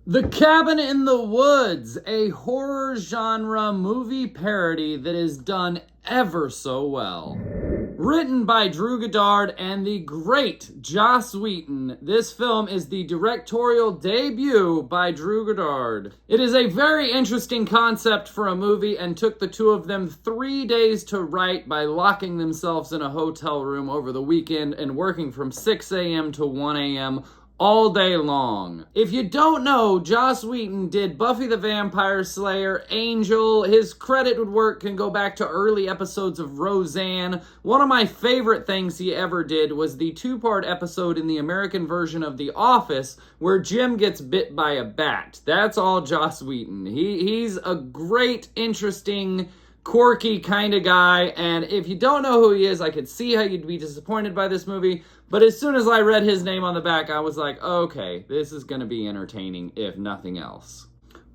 The Cabin in the Woods, a horror genre movie parody that is done ever so well. Written by Goddard and the great Joss Whedon, this film is the directorial debut by Goddard. It is a very interesting concept for a movie and took the two of them 3 days to write by locking themselves in a hotel room over the weekend and working from 6 a.m. to 1 a.m. all day long. If you don't know, Joss Whedon did Buffy the Vampire Slayer, Angel. His credit work can go back to early episodes of Roseanne. One of my favorite things he ever did was the 2-part episode in the American version of The Office where Jim gets bit by a bat. That's all Joss Whedon. He's a great, interesting, quirky kind of guy, and if you don't know who he is, I could see how you'd be disappointed by this movie, but as soon as I read his name on the back, I was like, okay, this is going to be entertaining, if nothing else.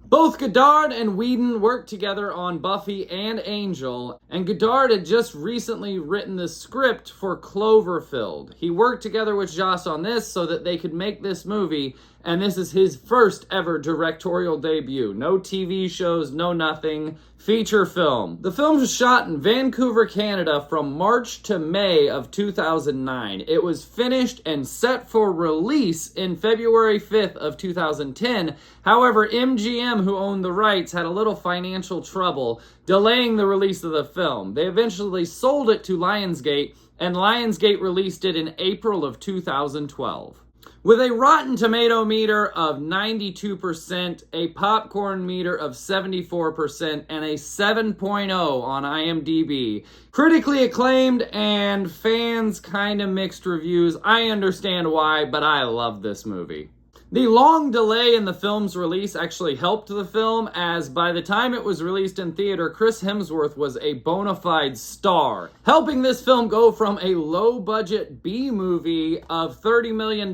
Both Goddard and Whedon worked together on Buffy and Angel, and Goddard had just recently written the script for Cloverfield. He worked together with Joss on this so that they could make this movie, and this is his first ever directorial debut. No TV shows, no nothing. Feature film. The film was shot in Vancouver, Canada from March to May of 2009. It was finished and set for release in February 5th of 2010. However, MGM, who owned the rights, had a little financial trouble delaying the release of the film. They eventually sold it to Lionsgate, and Lionsgate released it in April of 2012. With a Rotten Tomato meter of 92%, a popcorn meter of 74%, and a 7.0 on IMDb. Critically acclaimed and fans kind of mixed reviews. I understand why, but I love this movie. The long delay in the film's release actually helped the film, as by the time it was released in theater, Chris Hemsworth was a bona fide star, helping this film go from a low-budget B-movie of $30 million.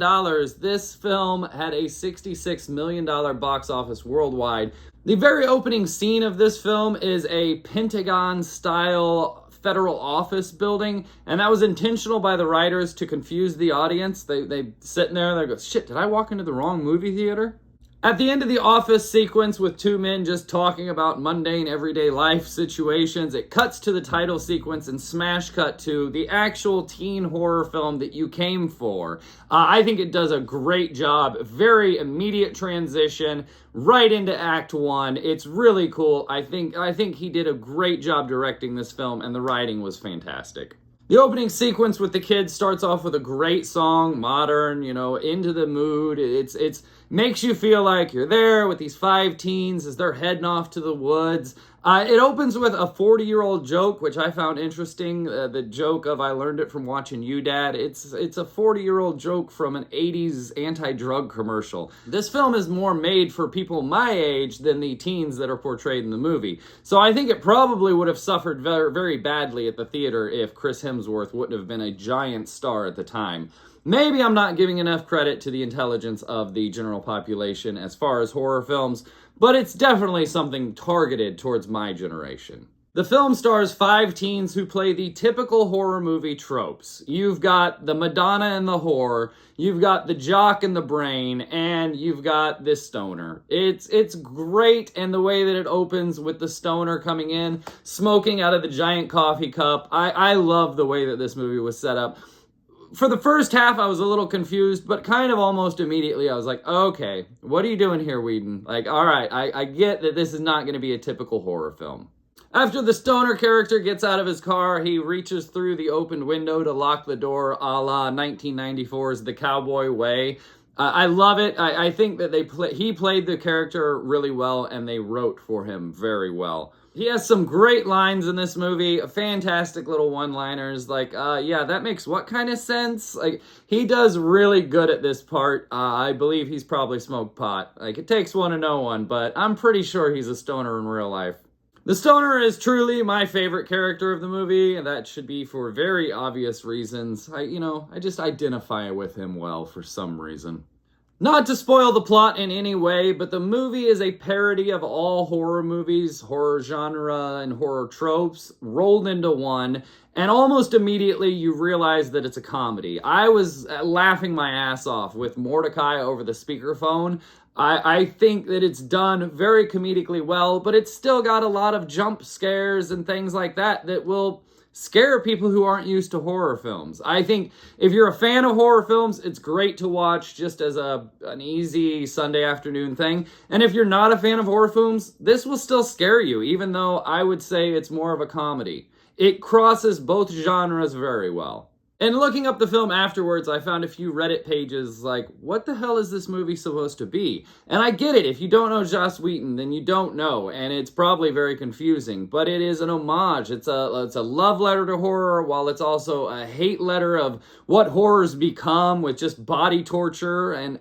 This film had a $66 million box office worldwide. The very opening scene of this film is a Pentagon-style federal office building, and that was intentional by the writers to confuse the audience. They sit there and they go, shit, did I walk into the wrong movie theater? At the end of the office sequence with two men just talking about mundane everyday life situations, it cuts to the title sequence and smash cut to the actual teen horror film that you came for. I think it does a great job. Very immediate transition right into Act 1. It's really cool. I think he did a great job directing this film, and the writing was fantastic. The opening sequence with the kids starts off with a great song, modern, into the mood. It's makes you feel like you're there with these 5 teens as they're heading off to the woods. It opens with a 40-year-old joke, which I found interesting. The joke of, I learned it from watching You, Dad. It's a 40-year-old joke from an 80s anti-drug commercial. This film is more made for people my age than the teens that are portrayed in the movie. So I think it probably would have suffered very, very badly at the theater if Chris Hemsworth wouldn't have been a giant star at the time. Maybe I'm not giving enough credit to the intelligence of the general population as far as horror films, but it's definitely something targeted towards my generation. The film stars 5 teens who play the typical horror movie tropes. You've got the Madonna and the whore, you've got the jock and the brain, and you've got this stoner. It's great, and the way that it opens with the stoner coming in, smoking out of the giant coffee cup. I love the way that this movie was set up. For the first half, I was a little confused, but kind of almost immediately, I was like, okay, what are you doing here, Whedon? Like, all right, I get that this is not going to be a typical horror film. After the stoner character gets out of his car, he reaches through the opened window to lock the door, a la 1994's The Cowboy Way. I love it. I think that he played the character really well, and they wrote for him very well. He has some great lines in this movie, fantastic little one-liners, like, yeah, that makes what kind of sense? Like, he does really good at this part. I believe he's probably smoked pot. Like, it takes one to know one, but I'm pretty sure he's a stoner in real life. The stoner is truly my favorite character of the movie, and that should be for very obvious reasons. I just identify with him well for some reason. Not to spoil the plot in any way, but the movie is a parody of all horror movies, horror genre, and horror tropes rolled into one, and almost immediately you realize that it's a comedy. I was laughing my ass off with Mordecai over the speakerphone. I think that it's done very comedically well, but it's still got a lot of jump scares and things like that that will scare people who aren't used to horror films. I think if you're a fan of horror films, it's great to watch just as an easy Sunday afternoon thing. And if you're not a fan of horror films, this will still scare you, even though I would say it's more of a comedy. It crosses both genres very well. And looking up the film afterwards, I found a few Reddit pages like, what the hell is this movie supposed to be? And I get it. If you don't know Joss Whedon, then you don't know. And it's probably very confusing. But it is an homage. It's a love letter to horror, while it's also a hate letter of what horror's become with just body torture. And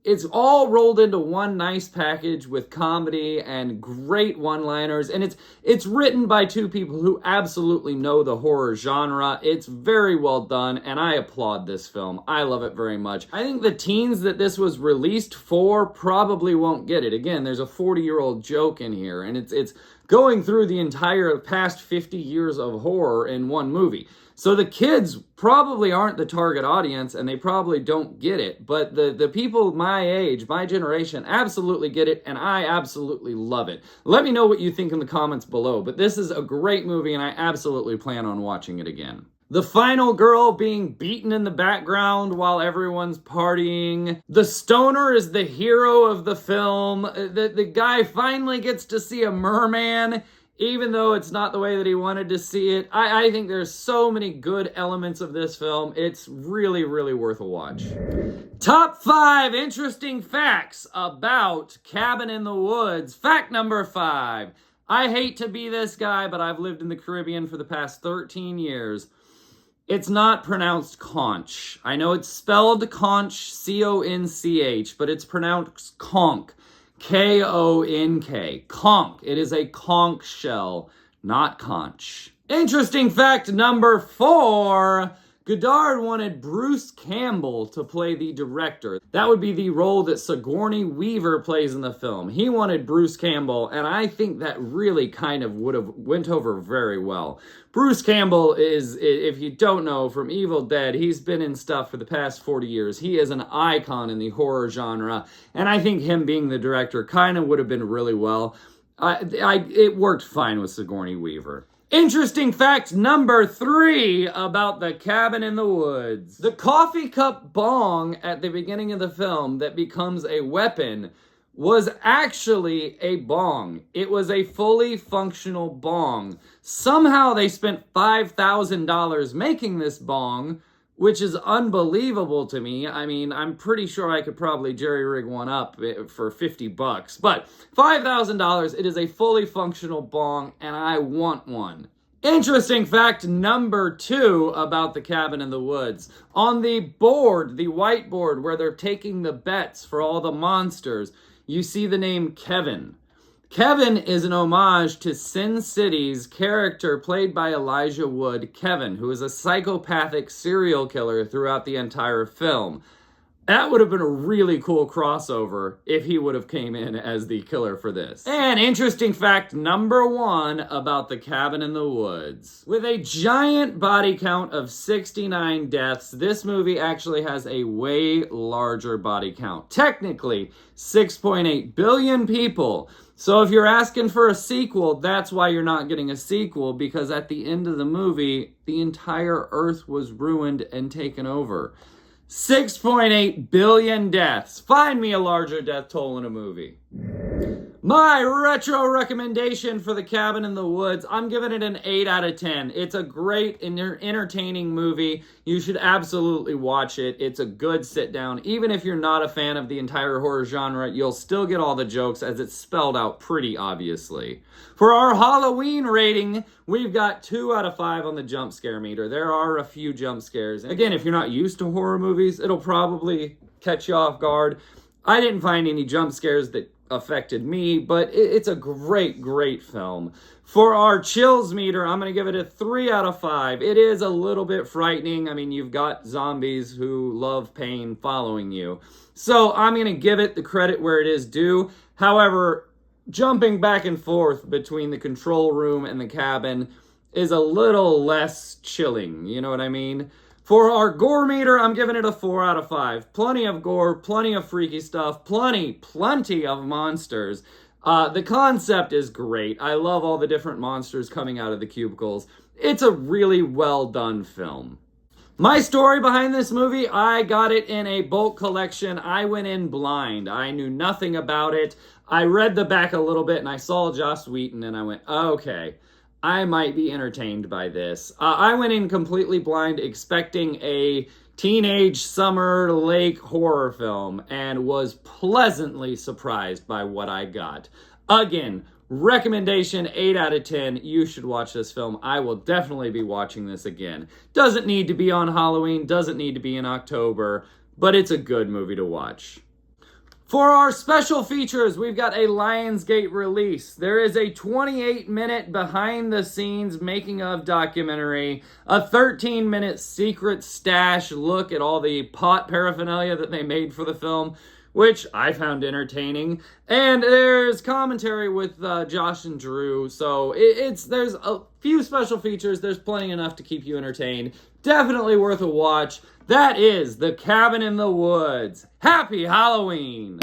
it's all rolled into one nice package with comedy and great one-liners. And it's written by two people who absolutely know the horror genre. It's very well done, and I applaud this film. I love it very much. I think the teens that this was released for probably won't get it. Again, there's a 40-year-old joke in here, and it's going through the entire past 50 years of horror in one movie. So the kids probably aren't the target audience, and they probably don't get it. But the people my age, my generation, absolutely get it, and I absolutely love it. Let me know what you think in the comments below. But this is a great movie, and I absolutely plan on watching it again. The final girl being beaten in the background while everyone's partying. The stoner is the hero of the film. The guy finally gets to see a merman, even though it's not the way that he wanted to see it. I think there's so many good elements of this film. It's really, really worth a watch. Top 5 interesting facts about Cabin in the Woods. Fact number 5. I hate to be this guy, but I've lived in the Caribbean for the past 13 years. It's not pronounced conch. I know it's spelled conch, C-O-N-C-H, but it's pronounced conch. K-O-N-K. Conch. It is a conch shell, not conch. Interesting fact number 4. Goddard wanted Bruce Campbell to play the director. That would be the role that Sigourney Weaver plays in the film. He wanted Bruce Campbell, and I think that really kind of would have went over very well. Bruce Campbell is, if you don't know, from Evil Dead. He's been in stuff for the past 40 years. He is an icon in the horror genre, and I think him being the director kind of would have been really well. It worked fine with Sigourney Weaver. Interesting fact number 3 about the Cabin in the Woods. The coffee cup bong at the beginning of the film that becomes a weapon was actually a bong. It was a fully functional bong. Somehow they spent $5,000 making this bong, which is unbelievable to me. I mean, I'm pretty sure I could probably jerry-rig one up for $50, but $5,000, it is a fully functional bong, and I want one. Interesting fact number 2 about the Cabin in the Woods. On the board, the whiteboard where they're taking the bets for all the monsters, you see the name Kevin. Kevin is an homage to Sin City's character played by Elijah Wood, Kevin, who is a psychopathic serial killer throughout the entire film. That would have been a really cool crossover if he would have came in as the killer for this. And interesting fact number 1 about the Cabin in the Woods. With a giant body count of 69 deaths, this movie actually has a way larger body count. Technically, 6.8 billion people. So if you're asking for a sequel, that's why you're not getting a sequel, because at the end of the movie, the entire Earth was ruined and taken over. 6.8 billion deaths. Find me a larger death toll in a movie. My retro recommendation for the Cabin in the Woods, I'm giving it an 8 out of 10. It's a great, entertaining movie. You should absolutely watch it. It's a good sit down. Even if you're not a fan of the entire horror genre, you'll still get all the jokes as it's spelled out pretty obviously. For our Halloween rating, we've got 2 out of 5 on the jump scare meter. There are a few jump scares. Again, if you're not used to horror movies, it'll probably catch you off guard. I didn't find any jump scares that affected me, but it's a great, great film. For our chills meter, I'm going to give it a 3 out of 5. It is a little bit frightening. I mean, you've got zombies who love pain following you. So I'm going to give it the credit where it is due. However, jumping back and forth between the control room and the cabin is a little less chilling. You know what I mean? For our gore meter, I'm giving it a 4 out of 5. Plenty of gore, plenty of freaky stuff, plenty of monsters. The concept is great. I love all the different monsters coming out of the cubicles. It's a really well done film. My story behind this movie, I got it in a bulk collection. I went in blind. I knew nothing about it. I read the back a little bit and I saw Joss Whedon and I went, okay, I might be entertained by this. I went in completely blind expecting a teenage summer lake horror film and was pleasantly surprised by what I got. Again, recommendation 8 out of 10. You should watch this film. I will definitely be watching this again. Doesn't need to be on Halloween, doesn't need to be in October, but it's a good movie to watch. For our special features, we've got a Lionsgate release. There is a 28-minute behind-the-scenes making-of documentary, a 13-minute secret stash look at all the pot paraphernalia that they made for the film, which I found entertaining. And there's commentary with Josh and Drew, so there's a few special features. There's plenty enough to keep you entertained. Definitely worth a watch. That is The Cabin in the Woods. Happy Halloween!